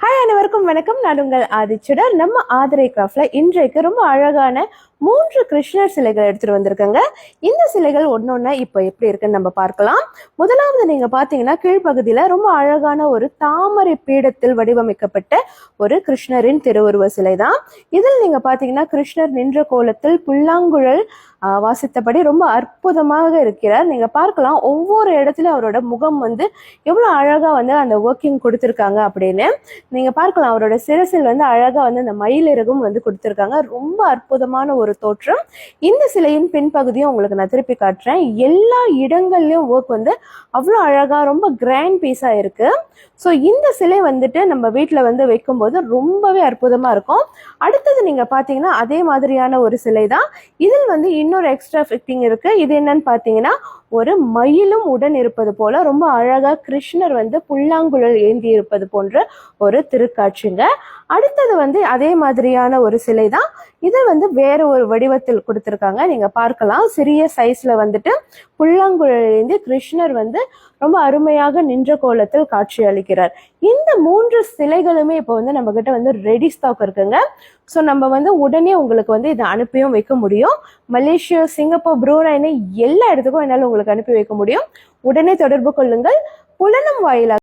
Hi அனைவருக்கும் வணக்கம். நான் உங்கள் ஆதிச்சுடர். நம்ம ஆதிரை கிராஃப்ட்ல இன்றைக்கு ரொம்ப அழகான 3 கிருஷ்ணர் சிலைகள் எடுத்துட்டு வந்திருக்கேங்க. இந்த சிலைகள் ஒன்னொன்னா இப்போ எப்படி இருக்குன்னு நம்ம பார்க்கலாம். முதலாவது நீங்க பாத்தீங்கன்னா கீழ்ப்பகுதியில ரொம்ப அழகான ஒரு தாமரை பீடத்தில் வடிவமைக்கப்பட்ட ஒரு கிருஷ்ணரின் திருவுருவ சிலை தான். இதில் நீங்க பாத்தீங்கன்னா கிருஷ்ணர் நின்ற கோலத்தில் புல்லாங்குழல் வாசித்தபடி ரொம்ப அற்புதமாக இருக்கிறார். நீங்க பார்க்கலாம் ஒவ்வொரு இடத்துலயும் அவரோட முகம் எவ்வளவு அழகா அந்த ஒர்க்கிங் கொடுத்திருக்காங்க அப்படின்னு நீங்க பார்க்கலாம். அவரோட சிரசில் அழகா அந்த மயிலிறகும் கொடுத்திருக்காங்க. ரொம்ப அற்புதமான ஒரு தோற்றம். இந்த சிலையின் பின்பகுதியும் உங்களுக்கு நான் திருப்பி காட்டுறேன். எல்லா இடங்கள்லயும் ஒர்க் அவ்வளவு அழகா ரொம்ப கிராண்ட் பீஸா இருக்கு. ஸோ இந்த சிலை நம்ம வீட்டில் வைக்கும்போது ரொம்பவே அற்புதமா இருக்கும். அடுத்தது நீங்க பாத்தீங்கன்னா அதே மாதிரியான ஒரு சிலை தான். இதில் இன்னொரு எக்ஸ்ட்ரா ஃபிட்டிங் இருக்கு. இது என்னன்னு பாத்தீங்கன்னா ஒரு மயிலும் உடன் இருப்பது போல ரொம்ப அழகா கிருஷ்ணர் புல்லாங்குழல் ஏந்தி இருப்பது போன்ற ஒரு திருக்காட்சிங்க. அடுத்தது அதே மாதிரியான ஒரு சிலை தான். இது வேற ஒரு வடிவத்தில் கொடுத்திருக்காங்க. நீங்க பார்க்கலாம். சிறிய சைஸ்ல புல்லாங்குழல் ஏந்தி கிருஷ்ணர் ரொம்ப அருமையாக நின்ற கோலத்தில் காட்சி அளிக்கிறார். இந்த 3 சிலைகளுமே இப்போ நம்ம கிட்ட ரெடி ஸ்டாக் இருக்குங்க. ஸோ நம்ம உடனே உங்களுக்கு இதை அனுப்பியும் வைக்க முடியும். மலேசியா, சிங்கப்பூர், ப்ரூனைன்னு எல்லா இடத்துக்கும் என்னால் உங்களுக்கு அனுப்பி வைக்க முடியும். உடனே தொடர்பு கொள்ளுங்கள். புலனும் வாயிலாக